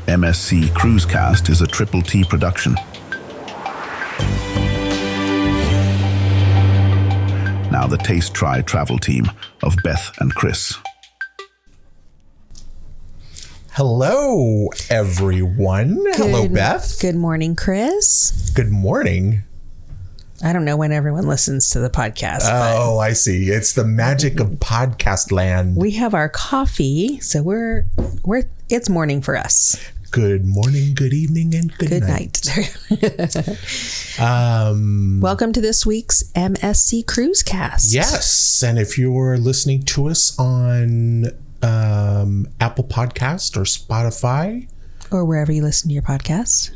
MSC Cruisecast is a Triple T production. Now the Taste Try travel team of Beth and Chris. Hello, everyone. Hello, Beth. Good morning, Chris. Good morning. I don't know when everyone listens to the podcast. Oh, I see. It's the magic of podcast land. We have our coffee, so it's morning for us. Good morning, good evening, and good night. Welcome to this week's MSC Cruisecast. Yes, and if you're listening to us on Apple Podcast or Spotify, or wherever you listen to your podcasts,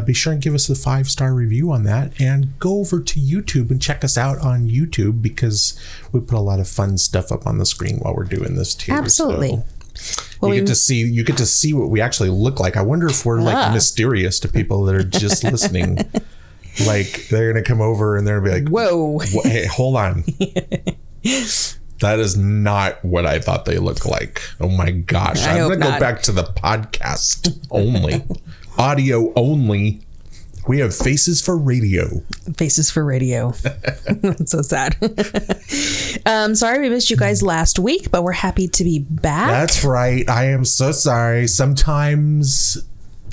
be sure and give us a 5-star review on that, and go over to YouTube and check us out on YouTube, because we put a lot of fun stuff up on the screen while we're doing this too. Absolutely. So you get to see what we actually look like. I wonder if we're like mysterious to people that are just listening. Like they're gonna come over and they're gonna be like, "Whoa, hey, hold on." That is not what I thought they looked like. Oh my gosh. I'm going to go back to the podcast only. Audio only. We have faces for radio. Faces for radio. That's so sad. Sorry we missed you guys last week, but we're happy to be back. That's right. I am so sorry. Sometimes...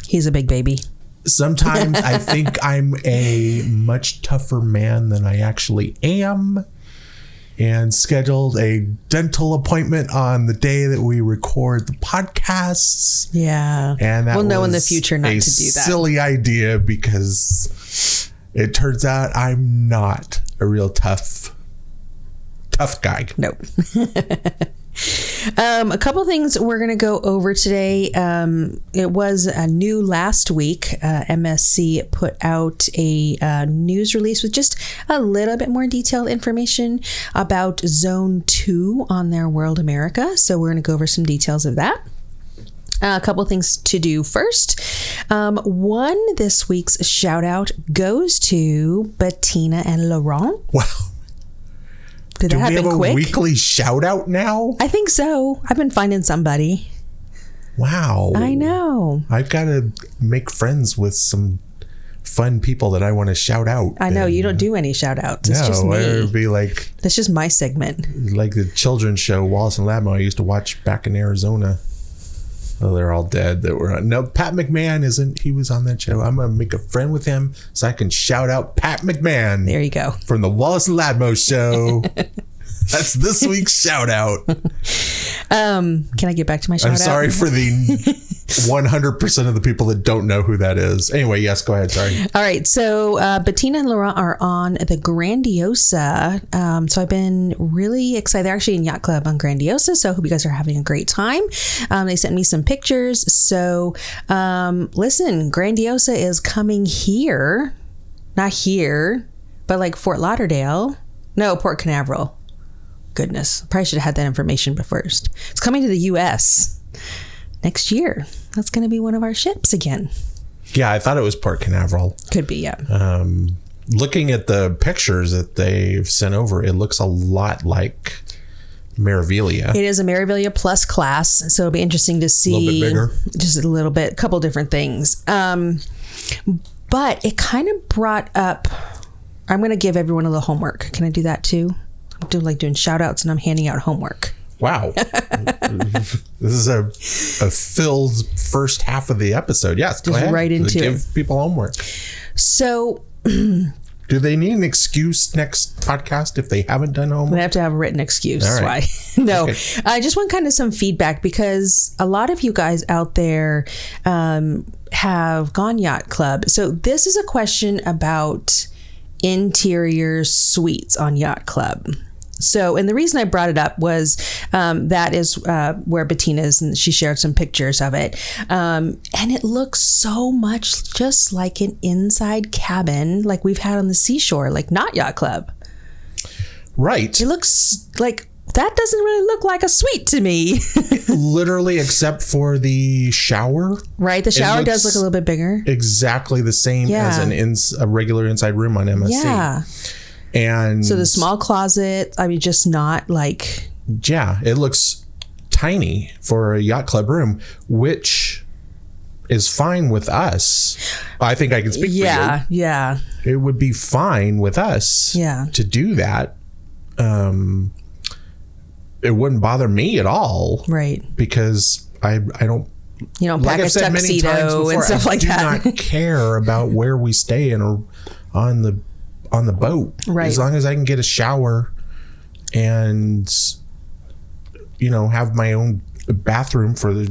He's a big baby. Sometimes I think I'm a much tougher man than I actually am. And scheduled a dental appointment on the day that we record the podcasts. Yeah. And that we'll know in the future not to do that. Silly idea, because it turns out I'm not a real tough guy. Nope. A couple things we're going to go over today. It was new last week. MSC put out a news release with just a little bit more detailed information about Zone 2 on their World America. So we're going to go over some details of that. A couple things to do first. One, this week's shout out goes to Bettina and Laurent. Wow. Did Do that we have happen a quick? weekly shout out now? I think so. I've been finding somebody. Wow. I know. I've got to make friends with some fun people that I want to shout out. I know. You don't do any shout outs. It's just me. It would be like... That's just my segment. Like the children's show, Wallace and Ladmo, I used to watch back in Arizona. Oh, they're all dead. No, Pat McMahon isn't. He was on that show. I'm going to make a friend with him so I can shout out Pat McMahon. There you go. From the Wallace and Ladmo show. That's this week's shout out. Can I get back to my shout out? I'm sorry for the 100% of the people that don't know who that is. Anyway, yes, go ahead. Sorry. All right. So Bettina and Laurent are on the Grandiosa. So I've been really excited. They're actually in Yacht Club on Grandiosa. So I hope you guys are having a great time. They sent me some pictures. So listen, Grandiosa is coming here. Not here, but like Fort Lauderdale. No, Port Canaveral. Goodness, probably should have had that information first. It's coming to the U.S. next year. That's going to be one of our ships again. Yeah, I thought it was Port Canaveral. Could be, yeah. Looking at the pictures that they've sent over, it looks a lot like Meraviglia. It is a Meraviglia Plus class, so it'll be interesting to see. A little bit bigger. Just a little bit, a couple different things. But it kind of brought up, I'm going to give everyone a little homework. Can I do that too? I'm doing shout outs and I'm handing out homework. Wow. This is a filled first half of the episode. Yes, go ahead. Right into Give people homework. So... Do they need an excuse next podcast if they haven't done homework? They have to have a written excuse. All right. Why? No. Okay. I just want kind of some feedback, because a lot of you guys out there have gone Yacht Club. So this is a question about interior suites on Yacht Club. So, and the reason I brought it up was that is where Bettina is, and she shared some pictures of it. And it looks so much just like an inside cabin like we've had on the seashore, like not Yacht Club. Right. It looks like that doesn't really look like a suite to me. Literally, except for the shower. Right. The shower does look a little bit bigger. Exactly the same as a regular inside room on MSC. Yeah. And so the small closet, I mean, just not like... Yeah, it looks tiny for a Yacht Club room, which is fine with us. I think I can speak for you. Yeah. It would be fine with us to do that. It wouldn't bother me at all. Right. Because I don't. You don't pack a tuxedo and stuff like that. I do not care about where we stay on the boat. Right. As long as I can get a shower and, have my own bathroom for the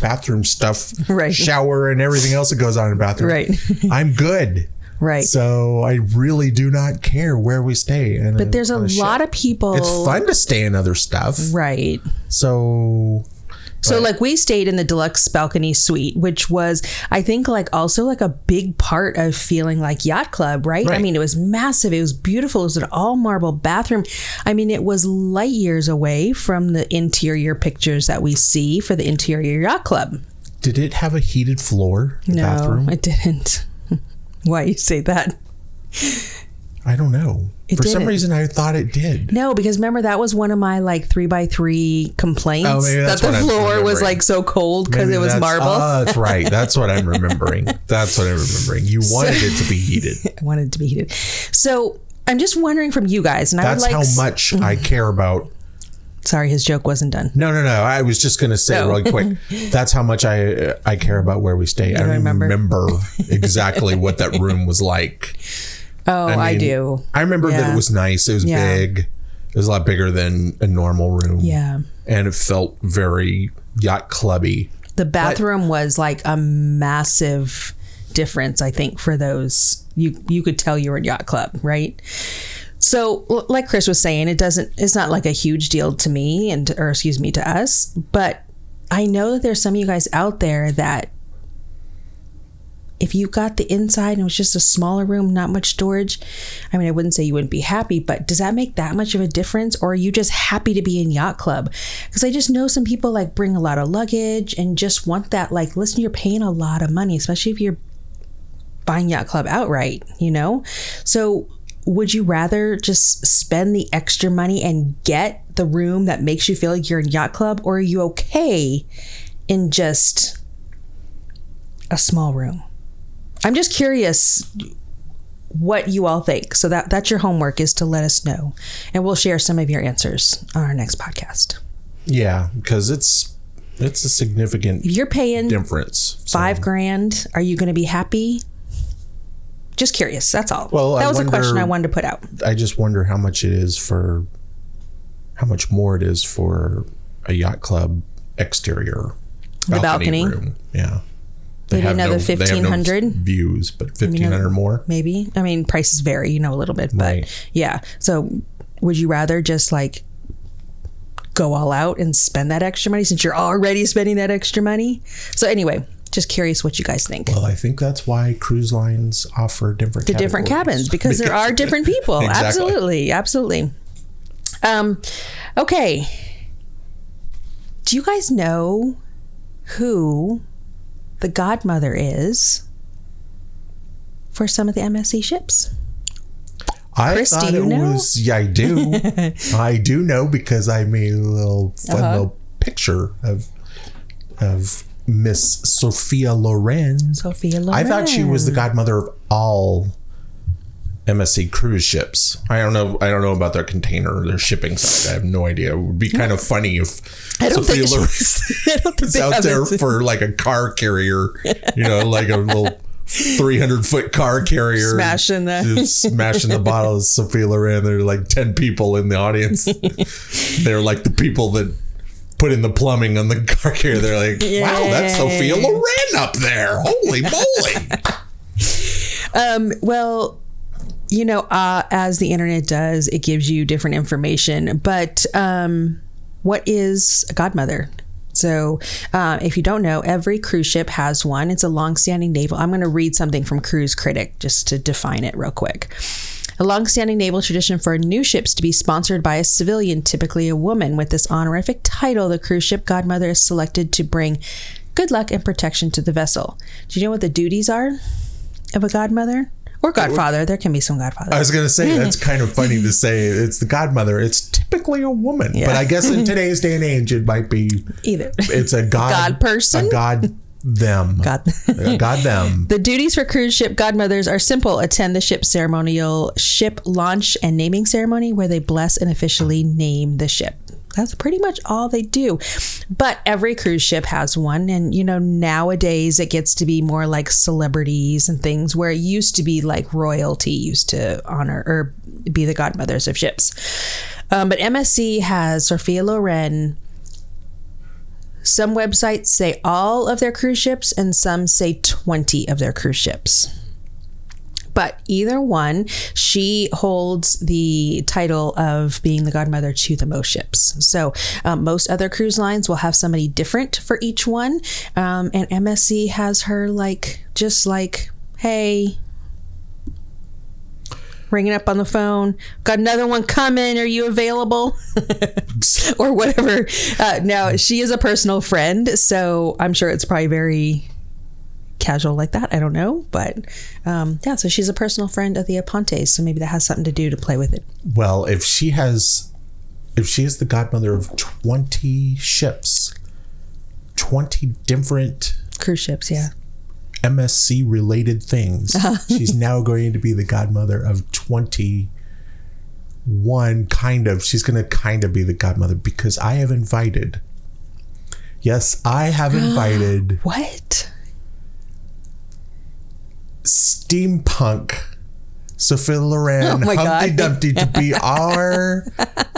bathroom stuff, right. shower and everything else that goes on in the bathroom. Right. I'm good. Right. So I really do not care where we stay. But there's a lot of people. It's fun to stay in other stuff. Right. So like we stayed in the deluxe balcony suite, which was, I think, like also like a big part of feeling like yacht club, right? I mean, it was massive. It was beautiful. It was an all marble bathroom. I mean, it was light years away from the interior pictures that we see for the interior yacht club. Did it have a heated floor? No, bathroom? It didn't. Why you say that? I don't know. For some reason, I thought it did. No, because remember, that was one of my like 3x3 complaints. Oh, maybe that's that the floor was like so cold because it was marble. Oh, that's right. That's what I'm remembering. You wanted it to be heated. I wanted it to be heated. So I'm just wondering from you guys, and that's how much I care about. Sorry, his joke wasn't done. No. I was just going to say really quick. That's how much I care about where we stay. I don't remember exactly what that room was like. Oh, I do. I remember that it was nice. It was big. It was a lot bigger than a normal room. Yeah. And it felt very yacht clubby. The bathroom was like a massive difference, I think, for those. You could tell you were in yacht club, right? So like Chris was saying, it's not like a huge deal to me to us, but I know that there's some of you guys out there that if you got the inside and it was just a smaller room, not much storage, I mean, I wouldn't say you wouldn't be happy, but does that make that much of a difference? Or are you just happy to be in yacht club? Because I just know some people like bring a lot of luggage and just want that, like, listen, you're paying a lot of money, especially if you're buying yacht club outright, So would you rather just spend the extra money and get the room that makes you feel like you're in yacht club? Or are you okay in just a small room? I'm just curious what you all think. So that's your homework, is to let us know. And we'll share some of your answers on our next podcast. Yeah, because it's a significant if you're paying difference. $5,000, are you going to be happy? Just curious. That's all. Well, that was a question I wanted to put out. I just wonder how much more it is for a yacht club exterior. The balcony room. Yeah. Maybe another 1,500 views, but 1,500 more. Maybe. I mean, prices vary, a little bit, but right. Yeah. So would you rather just like go all out and spend that extra money since you're already spending that extra money? So anyway, just curious what you guys think. Well, I think that's why cruise lines offer different cabins, because there are different people. Exactly. Absolutely. Okay. Do you guys know who the godmother is for some of the MSC ships? Chris, I thought it was. Yeah, I do. I do know, because I made a little fun little picture of Miss Sophia Loren. I thought she was the godmother of all MSC cruise ships. I don't know about their container, their shipping side. I have no idea. It would be kind of funny if Sophia Loren was out there for like a car carrier, like a little 300-foot car carrier, smashing the bottle of Sophia Loren. There are like 10 people in the audience. They're like the people that put in the plumbing on the car carrier. They're like, wow, that's Sophia Loren up there. Holy moly. Well, as the internet does, it gives you different information. But what is a godmother? So if you don't know, every cruise ship has one. It's a longstanding naval. I'm going to read something from Cruise Critic just to define it real quick. A longstanding naval tradition for new ships to be sponsored by a civilian, typically a woman. With this honorific title, the cruise ship godmother is selected to bring good luck and protection to the vessel. Do you know what the duties are of a godmother? Or godfather. There can be some godfathers. I was going to say, that's kind of funny to say it's the godmother. It's typically a woman. Yeah. But I guess in today's day and age, it might be either. It's a god person. A god them. God them. The duties for cruise ship godmothers are simple. Attend the ship's ceremonial ship launch and naming ceremony where they bless and officially name the ship. That's pretty much all they do. But every cruise ship has one. And, nowadays it gets to be more like celebrities and things, where it used to be like royalty used to honor or be the godmothers of ships. But MSC has Sophia Loren. Some websites say all of their cruise ships and some say 20 of their cruise ships. But either one, she holds the title of being the godmother to the most ships. So most other cruise lines will have somebody different for each one. And MSC has her just like, hey, ringing up on the phone, got another one coming, are you available? Or whatever. Now, she is a personal friend, so I'm sure it's probably very casual like that. I don't know. But so she's a personal friend of the Apontes, so maybe that has something to do to play with it. Well, if she is the godmother of 20 ships, 20 different cruise ships, yeah, MSC related things, she's now going to be the godmother of 21 she's going to kind of be the godmother, because I have invited what? Steampunk Sophia Loren Humpty Dumpty to be our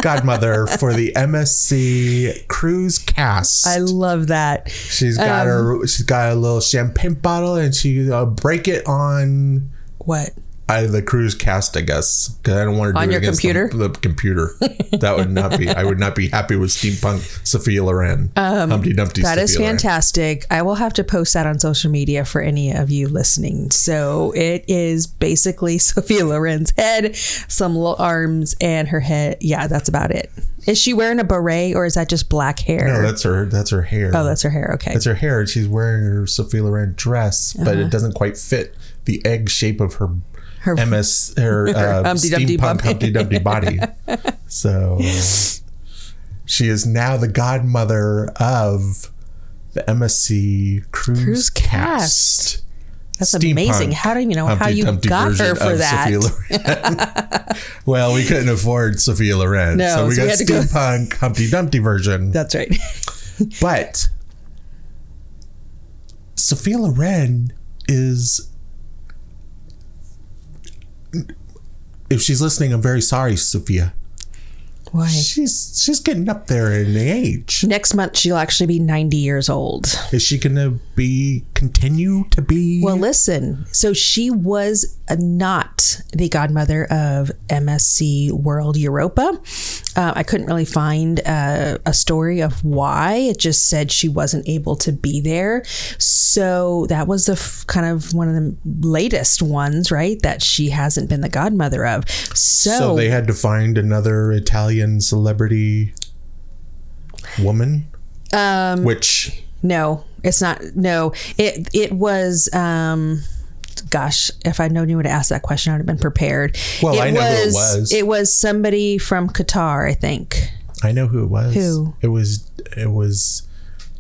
godmother for the MSC cruise cast. I love that. She's got a little champagne bottle, and she break it on what? The cruise cast, I guess, because I don't want to do on it your against computer. The computer. That would not be. I would not be happy with steampunk Sophia Loren. Humpty Dumpty. That Sophia is fantastic. Loren. I will have to post that on social media for any of you listening. So it is basically Sophia Loren's head, some little arms, and her head. Yeah, that's about it. Is she wearing a beret, or is that just black hair? No, that's her hair. Oh, that's her hair. Okay, that's her hair. She's wearing her Sophia Loren dress, but it doesn't quite fit the egg shape of her steampunk Humpty Dumpty body. So she is now the godmother of the MSC cruise cast. That's Steampunk amazing. How do you know how you got her for that? Well, we couldn't afford Sophia Loren, no, so we got steampunk Humpty Dumpty version. That's right. But Sophia Loren is, if she's listening, I'm very sorry, Sophia. Why? She's getting up there in age. Next month, she'll actually be 90 years old. Is she going to continue to be? Well, listen. So she was not the godmother of MSC World Europa. I couldn't really find a story of why. It just said she wasn't able to be there. So that was the kind of one of the latest ones, right? That she hasn't been the godmother of. So they had to find another Italian celebrity woman, which no, it's not. No, it was. Gosh, if I knew to ask that question, I would have been prepared. Well, I know who it was. It was somebody from Qatar, I think. I know who it was. Who? It was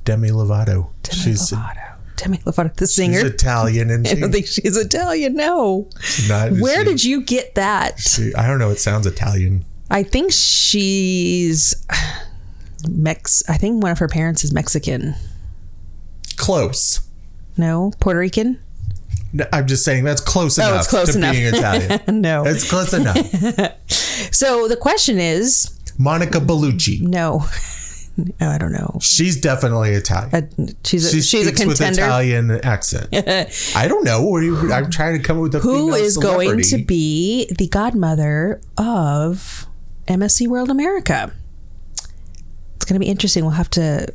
Demi Lovato. Demi Lovato, the singer. She's Italian, and I don't think she's Italian. No. Where did you get that? I don't know. It sounds Italian. I think she's I think one of her parents is Mexican. Close. No, Puerto Rican. No, I'm just saying that's close enough. It's close enough. Being Italian. No, it's close enough. So the question is, Monica Bellucci. No, I don't know. She's definitely Italian. She's a contender with Italian accent. I don't know. I'm trying to come up with a who female is celebrity. going to be the godmother of MSC World America. It's going to be interesting. We'll have to.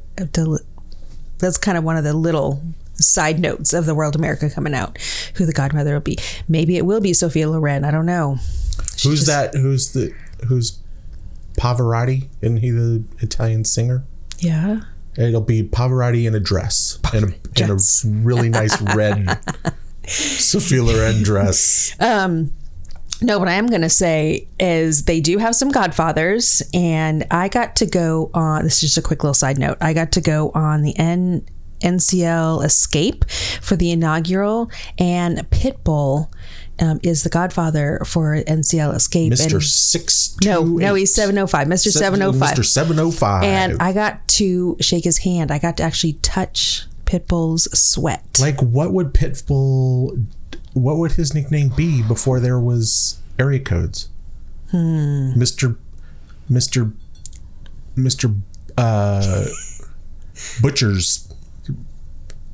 That's kind of one of the little side notes of the World America coming out. Who the godmother will be? Maybe it will be Sophia Loren. I don't know. Who's Pavarotti? Isn't he the Italian singer? Yeah. It'll be Pavarotti in a dress, in a really nice red Sophia Loren dress. No, what I am going to say is they do have some godfathers, and I got to go on, this is just a quick little side note, I got to go on the NCL Escape for the inaugural, and Pitbull is the godfather for NCL Escape. Mr. 628. No, he's 705. Mr. 705. Mr. 705. And I got to shake his hand. I got to actually touch Pitbull's sweat. Like, what would his nickname be before there was area codes? Mr.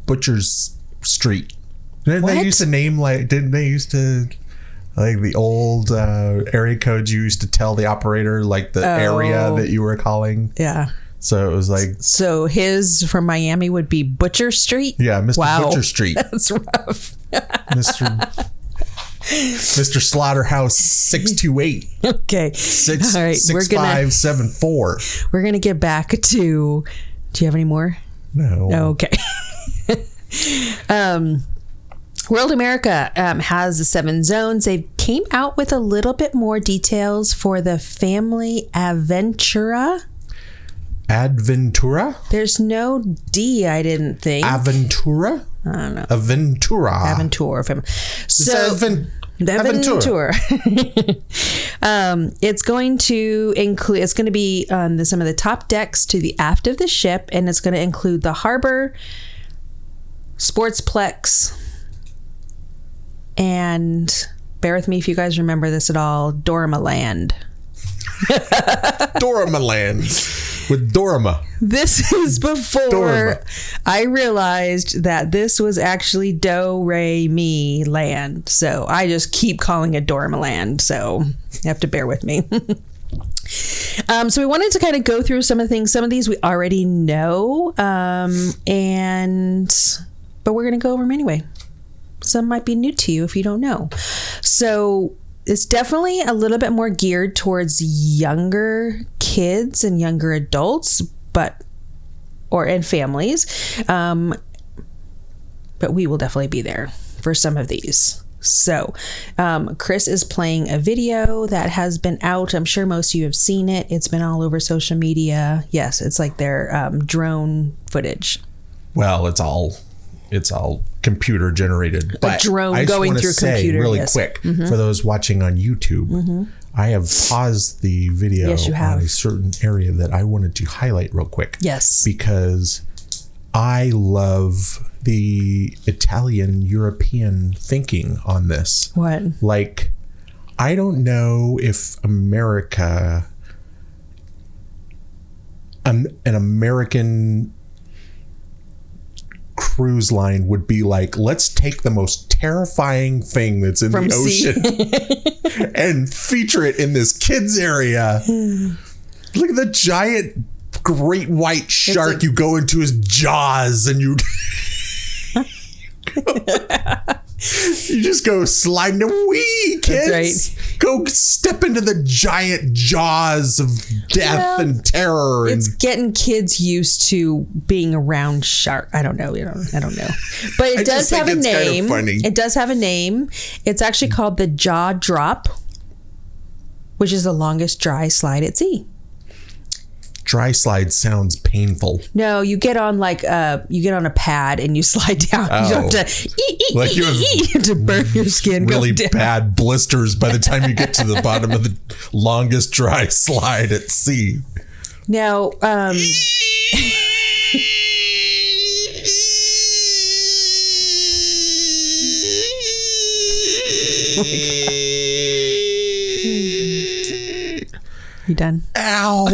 Butcher's Street. Didn't they used to like the old area codes you used to tell the operator, like the area that you were calling? Yeah. So it was like... So his from Miami would be Butcher Street? Yeah, Mr. Wow. Butcher Street. That's rough. Mr. Slaughterhouse 628. Okay. All right. 6574. We're going to get back to... Do you have any more? No. Okay. World America has the 7 zones. They came out with a little bit more details for the family Aventura. Adventura? There's no D, I didn't think. Aventura? I don't know. Aventura family. So Aventura. It's going to include. It's going to be on some of the top decks to the aft of the ship, and it's going to include the harbor, sportsplex, and bear with me if you guys remember this at all. Doral Land. Doral Land with Dorama. This is before I realized that this was actually Do Re Mi Land. So I just keep calling it Doral Land. So you have to bear with me. So we wanted to kind of go through some of the things. Some of these we already know, but we're going to go over them anyway. Some might be new to you if you don't know. So it's definitely a little bit more geared towards younger kids and younger adults, and families. But we will definitely be there for some of these. So Chris is playing a video that has been out. I'm sure most of you have seen it. It's been all over social media. Yes, it's like their drone footage. Well, it's all computer generated. But a drone going through a computer. Really quick, for those watching on YouTube, I have paused the video on a certain area that I wanted to highlight real quick. Yes. Because I love the Italian European thinking on this. What? Like, I don't know if America, an American cruise line would be like, let's take the most terrifying thing that's in the ocean and feature it in this kids area. Look at the giant great white shark. You go into his jaws and you you just go sliding. Wee, kids. That's right. Go step into the giant jaws of death and terror. It's getting kids used to being around shark. I don't know. I don't know. But it does have a name. It does have a name. It's actually called the Jaw Drop, which is the longest dry slide at sea. Dry slide sounds painful. No, you get on you get on a pad and you slide down. Oh. You don't have to burn your skin. Really bad blisters by the time you get to the bottom of the longest dry slide at sea. Now, you done? Ow.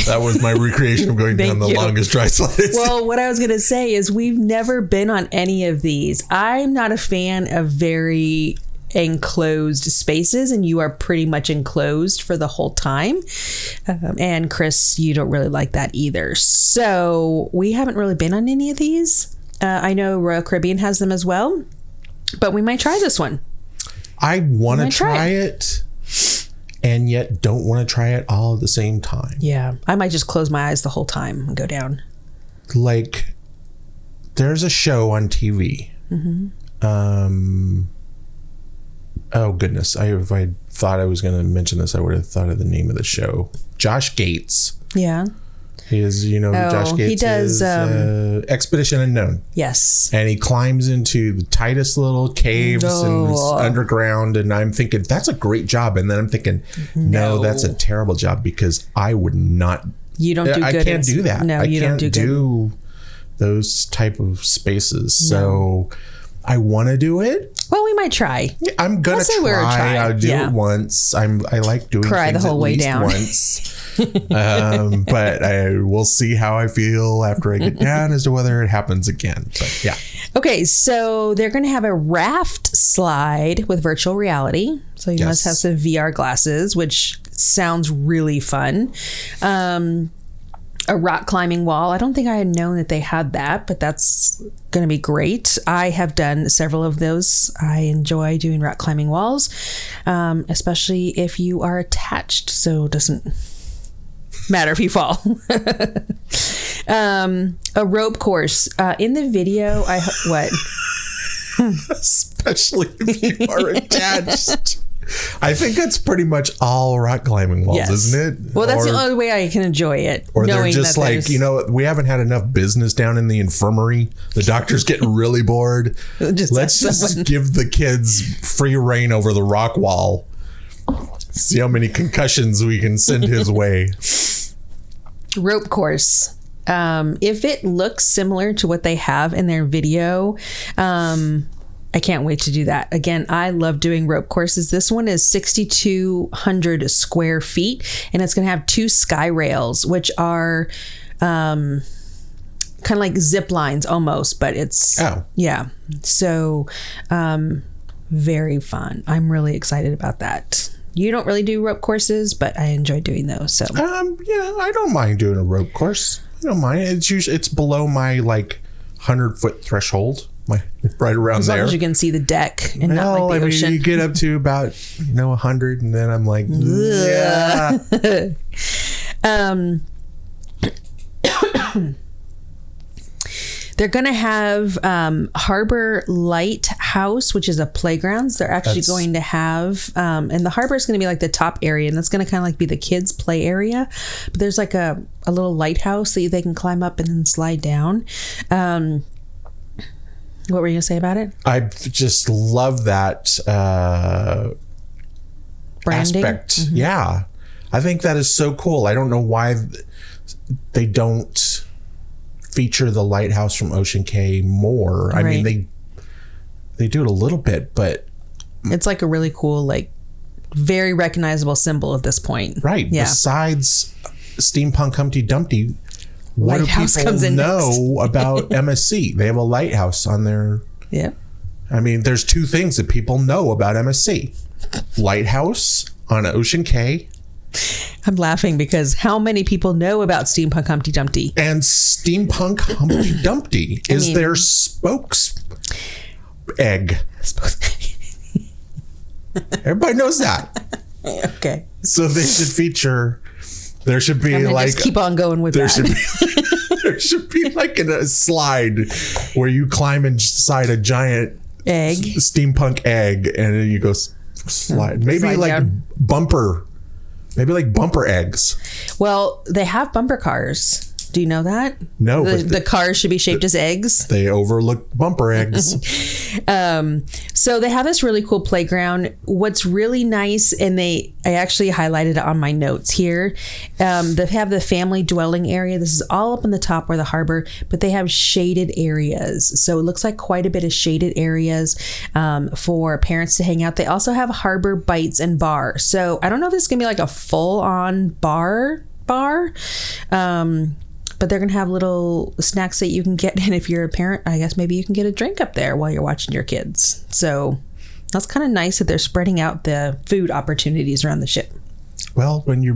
That was my recreation of going down the longest dry slide. Well, what I was going to say is we've never been on any of these. I'm not a fan of very enclosed spaces, and you are pretty much enclosed for the whole time. And Chris, you don't really like that either. So we haven't really been on any of these. I know Royal Caribbean has them as well, but we might try this one. I want to try it, and yet don't want to try it all at the same time. Yeah, I might just close my eyes the whole time and go down. Like, there's a show on TV. Oh goodness! If I thought I was going to mention this, I would have thought of the name of the show. Josh Gates. Yeah. Josh Gates he does Expedition Unknown. Yes. And he climbs into the tightest little caves and underground. And I'm thinking, that's a great job. And then I'm thinking, no, that's a terrible job because I would not. You don't do good. I can't do that. No, you don't do good. I can't do those type of spaces. No. So I want to do it. Well, we might try. I'm going to try. I'll do it once. I like doing Cry things the whole at way least down. once. But I will see how I feel after I get down as to whether it happens again. But yeah. Okay, so they're going to have a raft slide with virtual reality. So you must have some VR glasses, which sounds really fun. A rock climbing wall. I don't think I had known that they had that, but that's going to be great. I have done several of those. I enjoy doing rock climbing walls, especially if you are attached, so it doesn't matter if you fall. A rope course. In the video, what? Especially if you are attached. I think that's pretty much all rock climbing walls, isn't it? Well, that's the only way I can enjoy it. Or they're just like, we haven't had enough business down in the infirmary. The doctor's getting really bored. Let's just give the kids free reign over the rock wall. See how many concussions we can send his way. Rope course. If it looks similar to what they have in their video, I can't wait to do that. Again, I love doing rope courses. This one is 6,200 square feet, and it's going to have 2 sky rails, which are kind of like zip lines almost, but it's, So very fun. I'm really excited about that. You don't really do rope courses, but I enjoy doing those. So I don't mind doing a rope course. I don't mind. It's below my 100-foot threshold. Right around as there. As long as you can see the deck and not like the ocean. You get up to about 100, and then I'm like, yeah. They're going to have Harbor Lighthouse, which is a playground. They're actually going to have, and the harbor is going to be like the top area, and that's going to kind of like be the kids' play area. But there's like a little lighthouse that they can climb up and then slide down. What were you going to say about it? I just love that branding aspect. Mm-hmm. Yeah. I think that is so cool. I don't know why they don't feature the lighthouse from Ocean Cay more. Right. I mean, they do it a little bit, but it's like a really cool, very recognizable symbol at this point. Right. Yeah. Besides Steampunk Humpty Dumpty, what lighthouse do people know about MSC? They have a lighthouse on their... Yeah. I mean, there's 2 things that people know about MSC. Lighthouse on Ocean Cay. I'm laughing because how many people know about Steampunk Humpty Dumpty? And Steampunk Humpty Dumpty is their spokes egg. Everybody knows that. Okay. So they should feature... There should be just keep on going with that. There should be a slide where you climb inside a giant egg, steampunk egg, and then you go slide. Maybe slide bumper eggs. Well, they have bumper cars. Do you know that? No. The cars should be shaped as eggs. They overlook bumper eggs. So they have this really cool playground. What's really nice, and I actually highlighted it on my notes here. They have the family dwelling area. This is all up in the top where the harbor, but they have shaded areas. So it looks like quite a bit of shaded areas for parents to hang out. They also have Harbor Bites and Bar. So I don't know if this is going to be like a full-on bar. But they're going to have little snacks that you can get. And if you're a parent, I guess maybe you can get a drink up there while you're watching your kids. So that's kind of nice that they're spreading out the food opportunities around the ship. Well, when your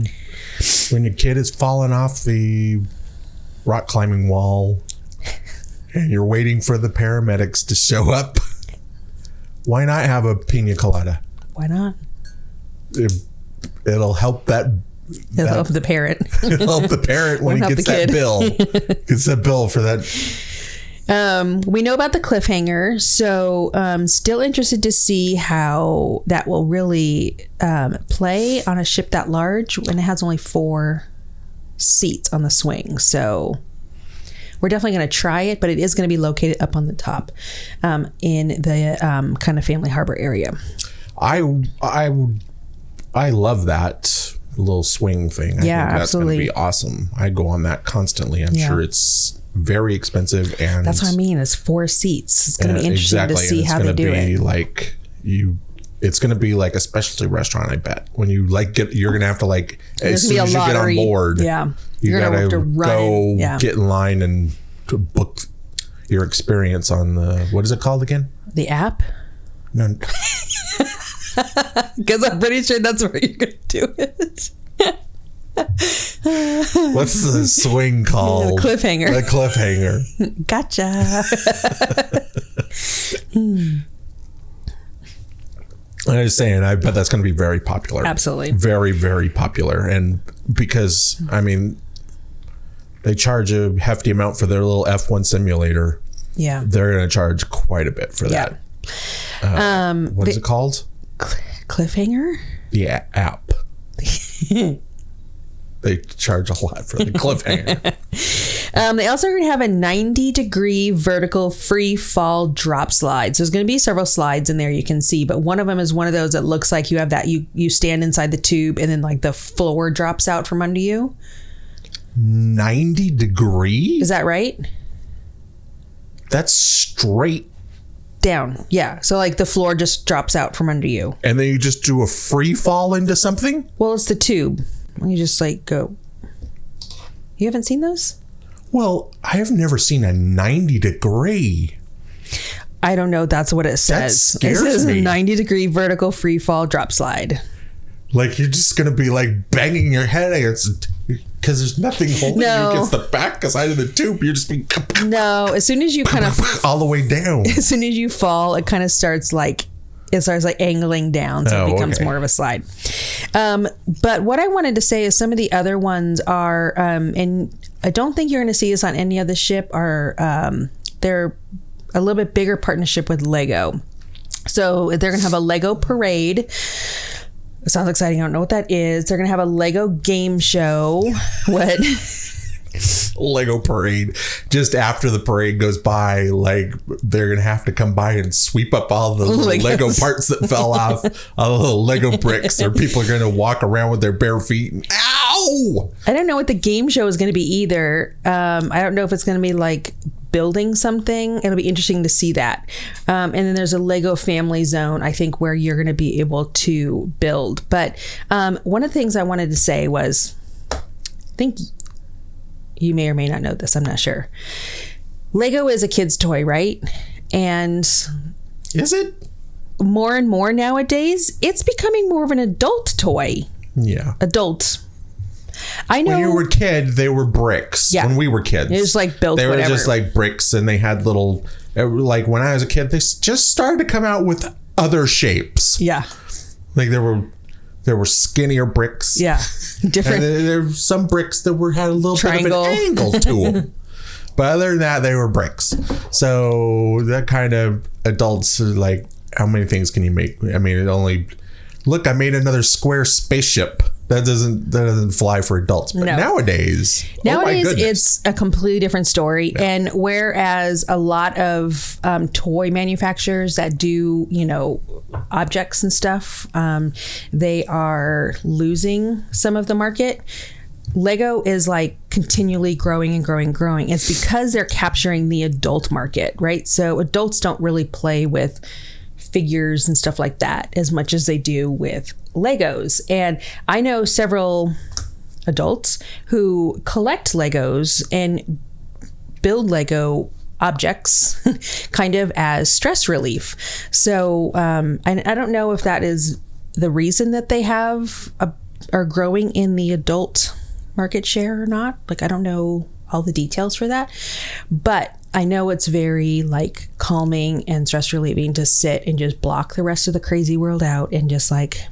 kid is falling off the rock climbing wall and you're waiting for the paramedics to show up, why not have a pina colada? Why not? It'll help that. It'll help the parent. It'll help the parent when he gets that bill. Gets that bill for that. We know about the cliffhanger, so still interested to see how that will really play on a ship that large when it has only 4 seats on the swing. So we're definitely going to try it, but it is going to be located up on the top in the kind of Family Harbor area. I love that little swing thing. I think that's going to be awesome. I go on that constantly. I'm sure it's very expensive, and that's what I mean. It's 4 seats. It's going to be interesting to see how they do it. Like it's going to be like a specialty restaurant. I bet when you you're going to have to as soon as you get on board. Yeah. You got to go get in line and to book your experience on the, what is it called again? The app? No. Because I'm pretty sure that's where you're going to do it. What's the swing called? The Cliffhanger. The Cliffhanger. Gotcha. I was saying, I bet that's going to be very popular. Absolutely. Very, very popular. And because, I mean, they charge a hefty amount for their little F1 simulator. Yeah. They're going to charge quite a bit for that. What is it called? Cliffhanger? Yeah, app. They charge a lot for the Cliffhanger. They also are going to have a 90-degree vertical free fall drop slide. So there's going to be several slides in there you can see, but one of them is one of those that looks like you have that you stand inside the tube and then like the floor drops out from under you. 90 degrees? Is that right? That's straight down. Yeah. So like the floor just drops out from under you. And then you just do a free fall into something? Well, it's the tube. You just like go. You haven't seen those? Well, I have never seen a 90-degree. I don't know. That's what it says. It says a 90-degree vertical free fall drop slide. Like you're just going to be like banging your head against, because there's nothing holding you against the back side of the tube. You're just being. No, as soon as you kind of. All the way down. As soon as you fall, it kind of starts like. It starts like angling down, so it becomes more of a slide. But what I wanted to say is some of the other ones are, and I don't think you're going to see this on any other ship, are they're a little bit bigger partnership with Lego. So they're going to have a Lego parade. It sounds exciting. I don't know what that is. They're going to have a Lego game show. What? Lego parade. Just after the parade goes by, like they're gonna have to come by and sweep up all the Lego parts that fell off, all the little Lego bricks, or people are gonna walk around with their bare feet and ow! I don't know what the game show is gonna be either. I don't know if it's gonna be like building something. It'll be interesting to see that. And then there's a Lego family zone, I think, where you're gonna be able to build. But one of the things I wanted to say was, I think you may or may not know this. I'm not sure. Lego is a kid's toy, right? And is it? More and more nowadays, it's becoming more of an adult toy. Yeah. Adult. I know. When you were a kid, they were bricks. Yeah. When we were kids. It was like built whatever. They were just like bricks, and they had little, like when I was a kid, they just started to come out with other shapes. Yeah. Like there were skinnier bricks. Yeah. Different. And there's some bricks that had a little triangle. Bit of an angle to them. But other than that, they were bricks. So that kind of adults, like, how many things can you make? I mean, look, I made another square spaceship. That doesn't fly for adults. But nowadays it's a completely different story. Yeah. And whereas a lot of toy manufacturers that do, objects and stuff, they are losing some of the market. Lego is like continually growing and growing and growing. It's because they're capturing the adult market, right? So adults don't really play with figures and stuff like that as much as they do with Legos. And I know several adults who collect Legos and build Lego objects kind of as stress relief. So I don't know if that is the reason that they are growing in the adult market share or not. Like, I don't know all the details for that, but I know it's very like calming and stress relieving to sit and just block the rest of the crazy world out and just like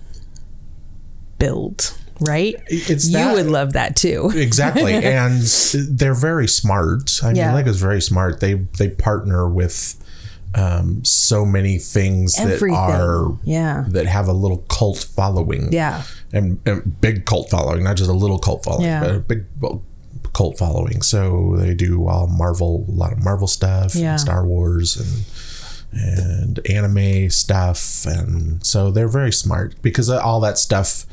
build, right? You would love that too. Exactly. And they're very smart. I mean, Lego's very smart. They partner with so many things that have a little cult following. Yeah. And big cult following, not just a little cult following, but a big cult following. So they do a lot of Marvel stuff, and Star Wars and anime stuff. And so they're very smart because all that stuff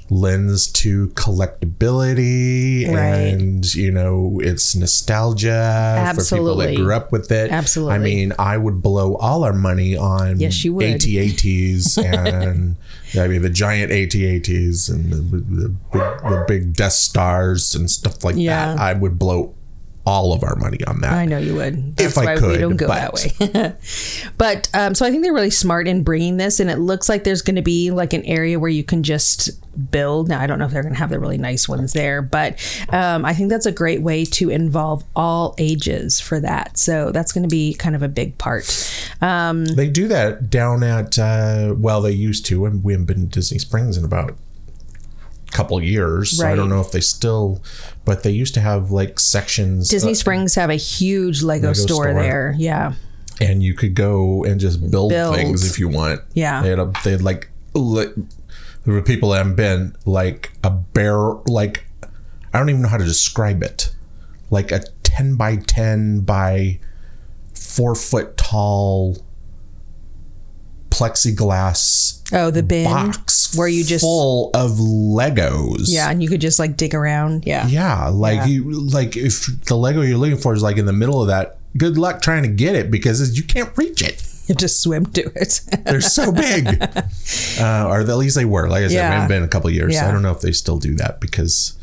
lends to collectability, and you know, it's nostalgia for people that grew up with it. Absolutely. I mean, I would blow all our money on AT-ATs and I mean the giant AT-ATs and the big Death Stars and stuff like that. I would blow all of our money on that. I know you would. That's if I could, we don't go that way. But so I think they're really smart in bringing this, and it looks like there's going to be like an area where you can just build. Now I don't know if they're going to have the really nice ones there, but I think that's a great way to involve all ages for that. So that's going to be kind of a big part. They do that down at they used to, and we haven't been to Disney Springs in about couple of years. So I don't know if they still, but they used to have like sections. Disney Springs have a huge Lego store there. Yeah. And you could go and just build things if you want. Yeah. They had like, there were people that haven't been like a bear, like, I don't even know how to describe it. Like a 10 by 10 by 4 foot tall plexiglass the bin box where you just full of Legos. Yeah, and you could just like dig around. You like if the Lego you're looking for is like in the middle of that, good luck trying to get it because you can't reach it. You just swim to it. They're so big. Or at least they were. Like I said, it haven't been a couple of years. So I don't know if they still do that because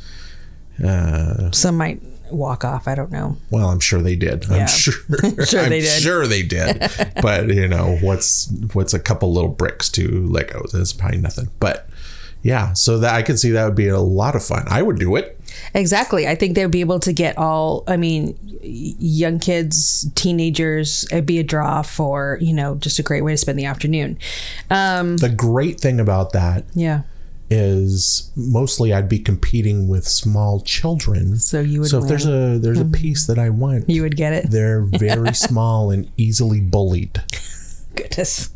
some might walk off. I don't know. Well, I'm sure they did. I'm sure they did. Sure they did. But you know, what's a couple little bricks to Legos? It's probably nothing. But yeah, so that I could see that would be a lot of fun. I would do it. Exactly. I think they'd be able to get young kids, teenagers. It'd be a draw for, just a great way to spend the afternoon. The great thing about that. Yeah. Is mostly I'd be competing with small children. So you would. So if there's a piece that I want, you would get it. They're very small and easily bullied. Goodness.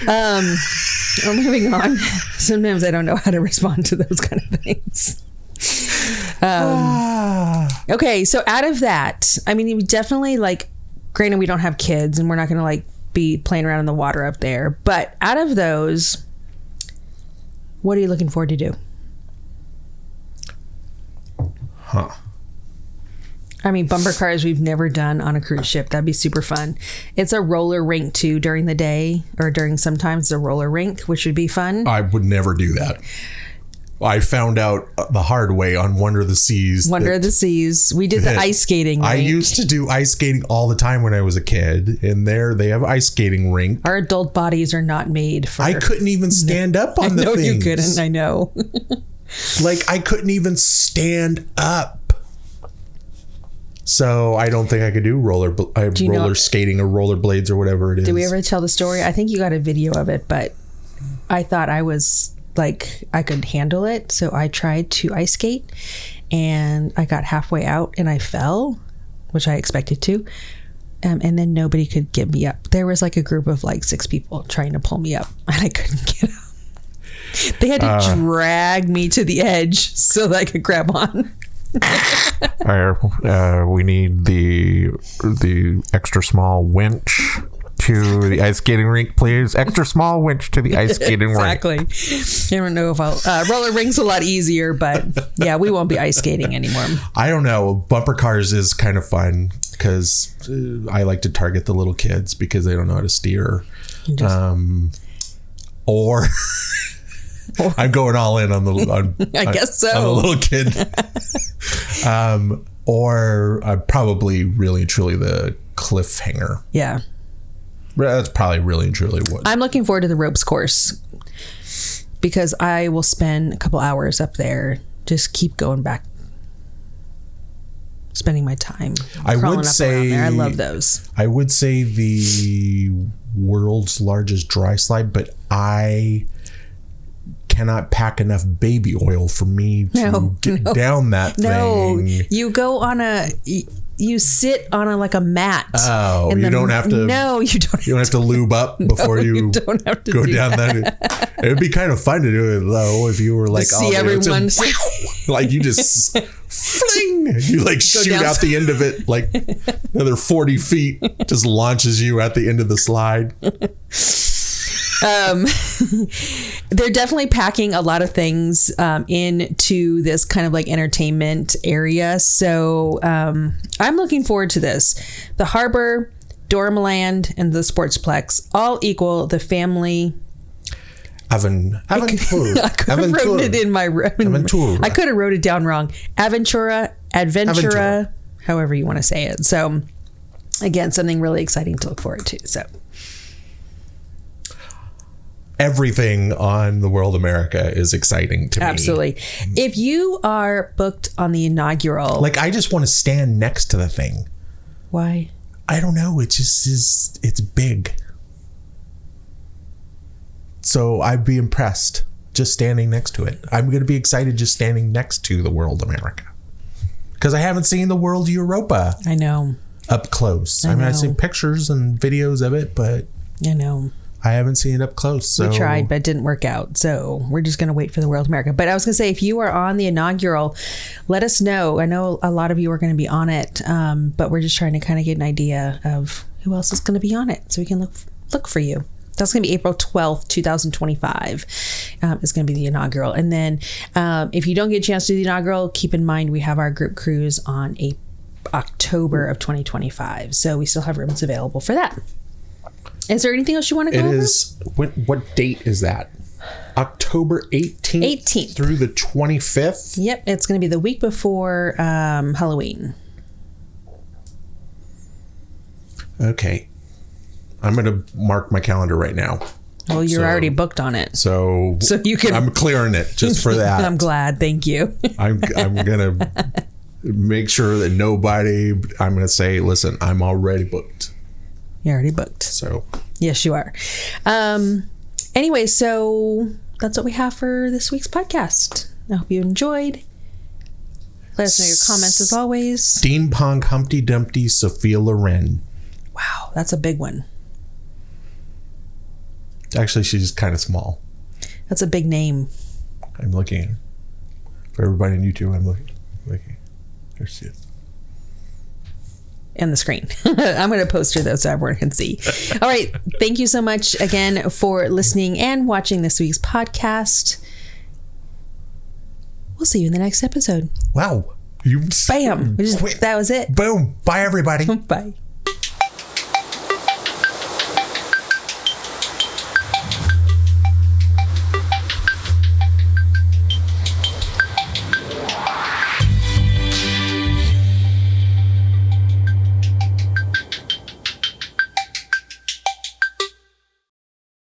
We're moving on. Sometimes I don't know how to respond to those kind of things. Okay, so out of that, I mean, you definitely granted we don't have kids and we're not going to be playing around in the water up there, but out of those, what are you looking forward to do? I mean, bumper cars we've never done on a cruise ship. That'd be super fun. It's a roller rink too during the day, or during sometimes a roller rink, which would be fun. I would never do that. I found out the hard way on Wonder of the Seas. We did the ice skating rink. I used to do ice skating all the time when I was a kid. And there they have ice skating rink. Our adult bodies are not made for... I couldn't even stand up on the things. No, you couldn't. I know. I couldn't even stand up. So I don't think I could do roller skating or rollerblades or whatever it is. Did we ever tell the story? I think you got a video of it, but I thought I was... I could handle it. So I tried to ice skate and I got halfway out and I fell, which I expected to. And then nobody could get me up. There was a group of 6 people trying to pull me up and I couldn't get up. They had to drag me to the edge so that I could grab on. We need the extra small winch to the ice skating rink, please. Extra small winch to the ice skating rink. Exactly. I don't know if roller rink's a lot easier, but yeah, we won't be ice skating anymore. I don't know. Bumper cars is kind of fun because I like to target the little kids because they don't know how to steer. Or I'm going all in on the. I guess so. On the little kid. Or probably really and truly the Cliffhanger. Yeah. That's probably really and truly what I'm looking forward to. The ropes course because I will spend a couple hours up there, just keep going back, spending my time. I would say I love those. I would say the world's largest dry slide, but I cannot pack enough baby oil for me to get down that thing. You go on you sit on a mat. Oh, you don't have to. No, you don't. You don't have to lube up before you don't have to go down that. It would be kind of fun to do it though if you were like, see everyone, like you just fling, you like shoot out the end of it, like another 40 feet, just launches you at the end of the slide. They're definitely packing a lot of things into this kind of like entertainment area. So I'm looking forward to this. The harbor, Doral Land, and the Sportsplex all equal the family. I could have wrote it in my. I could have wrote it down wrong. Aventura, however you want to say it. So again, something really exciting to look forward to. So. Everything on the World America is exciting to me. Absolutely. If you are booked on the inaugural, like I just want to stand next to the thing. Why? I don't know. It just is. It's big. So I'd be impressed just standing next to it. I'm going to be excited just standing next to the World America because I haven't seen the World Europa. I know. Up close. I mean, I've seen pictures and videos of it, but I know. I haven't seen it up close. So. We tried, but it didn't work out. So we're just going to wait for the World America. But I was going to say, if you are on the inaugural, let us know. I know a lot of you are going to be on it, but we're just trying to kind of get an idea of who else is going to be on it so we can look for you. That's going to be April 12th, 2025 is going to be the inaugural. And then if you don't get a chance to do the inaugural, keep in mind we have our group cruise on October of 2025. So we still have rooms available for that. Is there anything else you want to go over? It is. What date is that? October 18th through the 25th? Yep. It's going to be the week before Halloween. Okay. I'm going to mark my calendar right now. Well, you're already booked on it. So you can. I'm clearing it just for that. I'm glad. Thank you. I'm going to make sure that I'm going to say, listen, I'm already booked. You're already booked. So yes, you are. Anyway, so that's what we have for this week's podcast. I hope you enjoyed. Let us know your comments as always. Steampunk Humpty Dumpty Sophia Loren. Wow, that's a big one. Actually, she's kind of small. That's a big name. I'm looking. For everybody on YouTube, I'm looking. There she is. And the screen. I'm going to post her though so everyone can see. All right. Thank you so much again for listening and watching this week's podcast. We'll see you in the next episode. Wow. Bam. That was it. Boom. Bye, everybody. Bye.